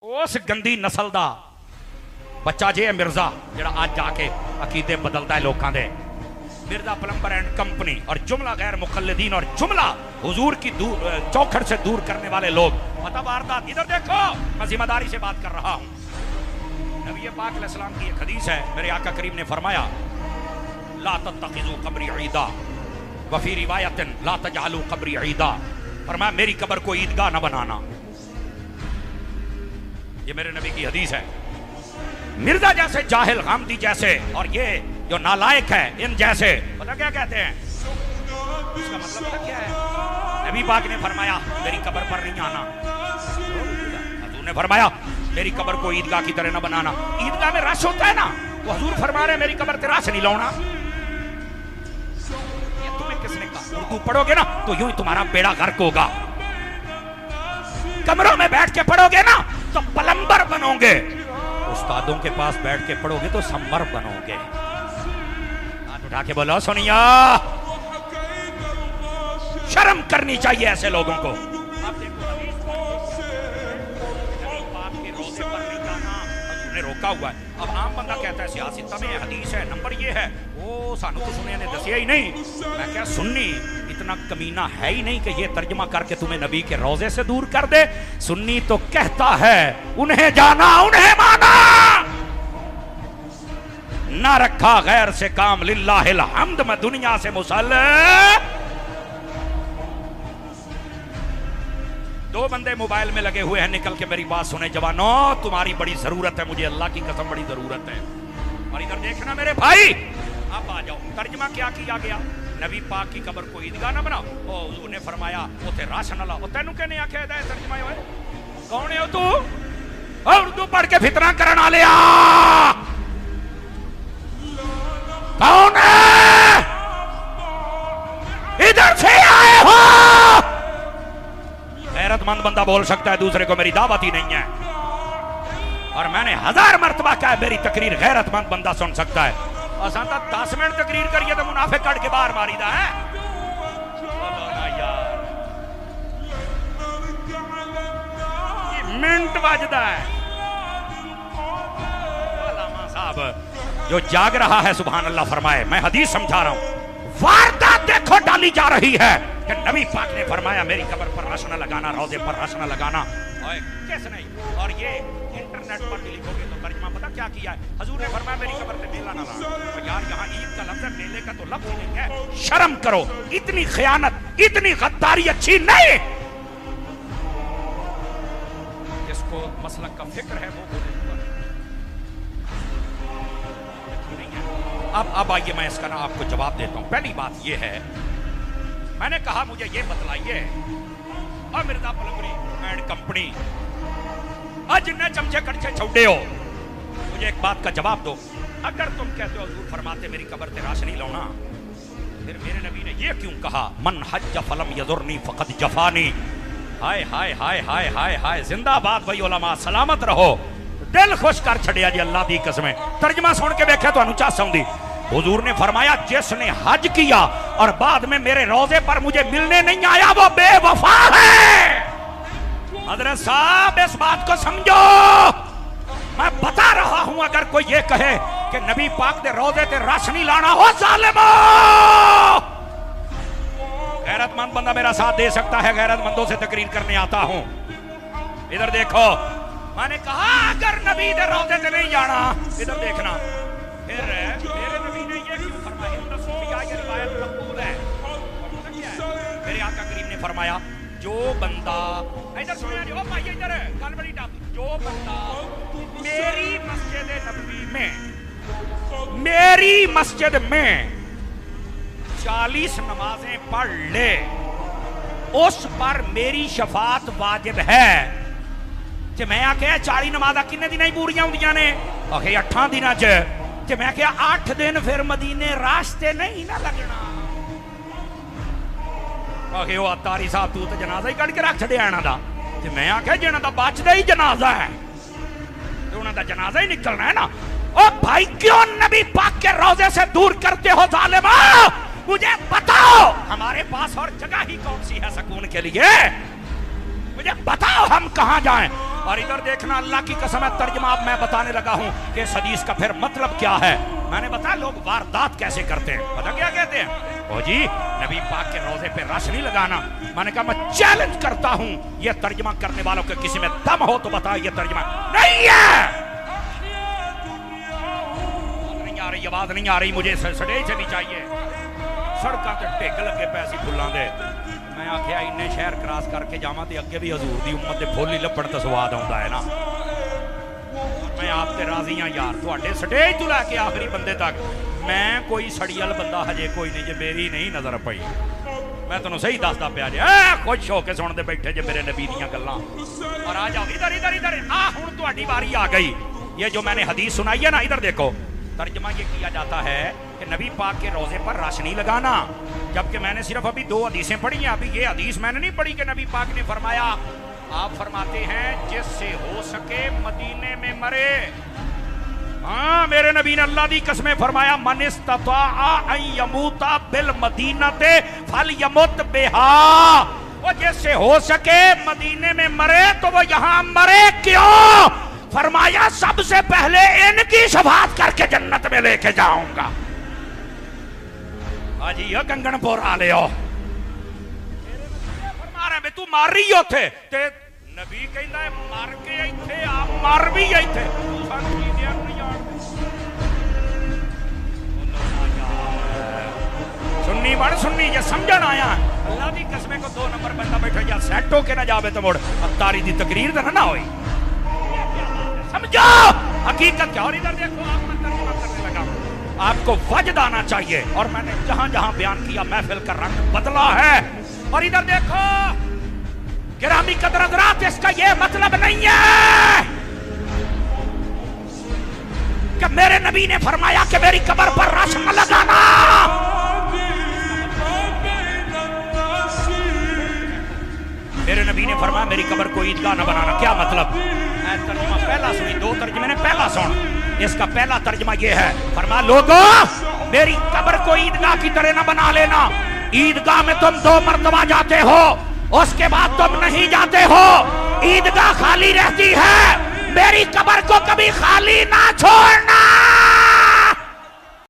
اس گندی نسل دا بچہ جے مرزا جڑا آج جا کے عقیدے بدلتا ہے لوکاں دے، مرزا پلمبر اینڈ کمپنی، اور جملہ غیر مقلدین اور جملہ حضور کی چوکھٹ سے دور کرنے والے لوگ. پتہ واردات ادھر دیکھو، میں ذمہ داری سے بات کر رہا ہوں. نبی پاک علیہ السلام کی ایک حدیث ہے، میرے آقا کریم نے فرمایا لا تتخذوا قبری عیدا وفی روایت لا تجعلوا قبری عیدا، فرمایا میری قبر کو عیدگاہ نہ بنانا. یہ میرے نبی کی حدیث ہے. مرزا جیسے جاہل غامدی جیسے اور یہ جو نالائق ہے ان جیسے پتہ کیا کہتے ہیں، اس کا مطلب پتہ کیا ہے؟ نبی پاک نے فرمایا میری قبر پر نہیں آنا. حضور نے فرمایا میری قبر کو عیدگاہ کی طرح نہ بنانا. عیدگاہ میں رش ہوتا ہے نا، تو حضور فرما رہے میری قبر تے رش نہیں لاؤنا. یہ تمہیں کس نے کہا؟ اردو پڑھو گے نا تو یوں ہی تمہارا بیڑا غرق ہوگا. کمروں میں بیٹھ کے پڑھو گے نا تو پلمبر بنو گے، استادوں کے پاس بیٹھ کے پڑھو گے تو سمر بنو گے. ہاتھ اٹھا کے بولو سنیا، شرم کرنی چاہیے ایسے لوگوں کو. آپ دیکھو نبی پاک کے روضے پر نہیں جانا حضور نے روکا ہوا ہے. اب عام بندہ کہتا ہے سیاست میں حدیث ہے، نمبر یہ ہے، وہ سانو تو سنیا نے دسیا ہی نہیں. میں کیا سنی اتنا کمینہ ہے ہی نہیں کہ یہ ترجمہ کر کے تمہیں نبی کے روضے سے دور کر دے. سنی تو کہتا ہے انہیں جانا انہیں مانا، نہ رکھا غیر سے کام للہ الحمد، میں دنیا سے مسلح. دو بندے موبائل میں لگے ہوئے ہیں، نکل کے میری بات سنیں جوانوں، تمہاری بڑی ضرورت ہے، مجھے اللہ کی قسم بڑی ضرورت ہے. اور ادھر دیکھنا میرے بھائی، اب آ جاؤ. ترجمہ کیا کیا گیا؟ نبی پاک کی قبر کو عیدگاہ نہ بناؤ. او حضور نے فرمایا اوتے راشن اللہ. او تینوں کہنے آکھیا ہے ترجمہ ہوئے کون ہے تو اردو پڑھ کے فتنہ کرن والیا کون ہے؟ ادھر سے آئے ہو؟ غیرت مند بندہ بول سکتا ہے، دوسرے کو میری دعوت ہی نہیں ہے. اور میں نے 1000 مرتبہ کہا ہے میری تقریر غیرت مند بندہ سن سکتا ہے. آسان تھا 10 منٹ تقریر کریے تو منافق کٹ کے باہر ماری دا ہے. یہ منٹ بجدا ہے. علامہ صاحب جو جاگ رہا ہے سبحان اللہ فرمائے. میں حدیث سمجھا رہا ہوں. واردات دیکھو ڈالی جا رہی ہے کہ نبی پاک نے فرمایا میری قبر پر رش نہ لگانا، روضے پر رش نہ لگانا. کیسے نہیں؟ اور یہ انٹرنیٹ پر بھی لکھو گے تو ترجمہ پتہ کیا کیا ہے؟ حضور نے فرمایا میری قبر پہ میلہ نہ لانا. یار یہاں عید کا لفظ ہے، میلے کا تو لفظ نہیں ہے. شرم کرو، اتنی خیانت اتنی غداری اچھی نہیں. جس کو مسلک کا فکر ہے وہ بولے. اب آئیے میں اس کا نا آپ کو جواب دیتا ہوں. پہلی بات یہ ہے، میں نے کہا مجھے یہ بتلائیے اور مرزا پلمبری اینڈ کمپنی آج جنہیں چمچے کڑچے چھوڑے ہو، مجھے ایک بات کا جواب دو. اگر تم کہتے ہو حضور فرماتے میری قبر تے راش نہیں لاؤنا، پھر میرے نبی نے یہ کیوں کہا من حج فلم یزرنی فقد جفانی؟ ہائے ہائے ہائے ہائے ہائے ہائے. زندہ باد بھائی علماء، سلامت رہو. دل خوش کر چھڑیا جی اللہ دی قسمیں. ترجمہ سن کے دیکھے تو انوچا سمجھی. حضور نے فرمایا جس نے حج کیا اور بعد میں میرے روضے پر مجھے ملنے نہیں آیا وہ بے وفا ہے. حضرت صاحب اس بات کو سمجھو، میں بتا رہا ہوں. اگر کوئی یہ کہے کہ نبی پاک دے روضے تے رش نہیں لانا، ہو ظالمو. غیرت مند بندہ میرا ساتھ دے سکتا ہے، غیرت مندوں سے تقریر کرنے آتا ہوں. ادھر دیکھو، میں نے کہا اگر نبی دے روضے تے نہیں جانا، ادھر دیکھنا. پھر میرے نبی نے یہ کیوں فرمایا؟ یہ روایت مقبول ہے. میرے آقا کریم نے فرمایا جو بندہ ادھر سنیا جی، او بھائی ادھر گل بڑی ٹاپ، جو بندہ میری مسجد نبوی میں، میری مسجد میں 40 نمازیں پڑھ لے، اس پر میری شفاعت واجب ہے. کہ میں آکھے 40 نمازاں کنے دن ہی پوریاں ہوندیاں نے؟ آکھے 8 دناں چ. کہ میں کہا 8 دن پھر مدینے راستے نہیں نہ لگنا. آکھے وہ اتاری صاحب تو جنازہ ہی کڑ کے رکھ چھڑے آنا دا. کہ میں آکھے جنہ دا بچ دا ہی جنازہ ہے تو انہوں دا جنازہ ہی نکلنا ہے نا. او بھائی کیوں نبی پاک کے روضے سے دور کرتے ہو ظالمہ؟ مجھے بتاؤ ہمارے پاس اور جگہ ہی کون سی ہے سکون کے لیے؟ مجھے بتاؤ ہم کہاں جائیں؟ اور ادھر دیکھنا اللہ کی قسم ہے ترجمہ اب میں بتانے لگا ہوں کہ اس حدیث کا پھر مطلب کیا ہے. میں نے بتایا لوگ واردات کیسے کرتے ہیں, پتہ کیا کہتے ہیں, او جی نبی پاک کے روزے پہ رش نہیں لگانا. میں نے کہا میں چیلنج کرتا ہوں یہ ترجمہ کرنے والوں کے کسی میں دم ہو تو بتاؤ یہ ترجمہ نہیں ہے. نہیں آ رہی آواز, نہیں آ رہی, مجھے سٹیج سے بھی چاہیے. سڑکاں تے ٹک لگے پیسی پھلاں دے. میں آخیا انہیں شہر کراس کر کے جاواں تے اگے بھی حضور دی امت دے پھول ہی لبن تے سواد آوندا ہے نا. میں آپ تے راضی ہاں یار, تواڈے سٹیج تو لے کے آخری بندے تک میں کوئی سڑیل بندہ ہجے کوئی نہیں جے میری نہیں نظر پئی. میں تانوں صحیح دسدا پیا جے, خوش ہو کے سن دے بیٹھے جے میرے نبی دیاں گلاں. اور آ جاؤ ادھر ادھر ادھر, ہن تہاڈی باری آ گئی. یہ جو میں نے حدیث سنائی ہے نا, ادھر دیکھو ترجمہ یہ کیا جاتا ہے کہ نبی پاک کے روزے پر رش نہیں لگانا. جبکہ میں نے صرف ابھی 2 حدیثیں پڑھی ہیں. ابھی یہ حدیث میں نے نہیں پڑھی کہ نبی پاک نے فرمایا, آپ فرماتے ہیں جس سے ہو سکے مدینے میں مرے. ہاں میرے نبی نے اللہ دی قسمیں فرمایا من استطاع ان یموت بالمدینۃ فلیمت بہا. وہ جس سے ہو سکے مدینے میں مرے تو وہ یہاں مرے. کیوں؟ فرمایا سب سے پہلے ان کی شفاعت کر کے جنت میں لے کے جاؤں گا. آجی یہ کنگن پور آ لے ہو فرما رہے ہیں تو مار رہی ہو تھے تے نبی کہندا ہے مار کے ایتھے آپ مار بھی ایتھے. سنی بڑھ سنی یہ سمجھن آیا اللہ دی قسمیں کو 2 نمبر بندہ بیٹھا یا سیٹ ہو کے نہ جاوے تو مڑ اتاری دی تقریر تے نہ ہوئی. سمجھو حقیقت کیا. اور ادھر دیکھو آپ میں ترجمہ کرنے لگا, آپ کو وجد آنا چاہیے. اور میں نے جہاں جہاں بیان کیا محفل کا رنگ بدلا ہے. اور ادھر دیکھو گرامی قدر حضرات, اس کا یہ مطلب نہیں ہے کہ میرے نبی نے فرمایا کہ میری قبر پر رش نہ لگانا. میرے نبی نے فرمایا میری قبر کو عیدگاہ نہ بنانا. کیا مطلب؟ ترجمہ پہلا سنی, 2 ترجمے نے پہلا سن. اس کا پہلا ترجمہ یہ ہے, فرمایا لوگوں میری قبر کو عیدگاہ کی طرح نہ بنا لینا. عیدگاہ میں تم 2 مرتبہ جاتے ہو, اس کے بعد تم نہیں جاتے ہو. عیدگاہ خالی رہتی ہے, میری قبر کو کبھی خالی نہ چھوڑنا.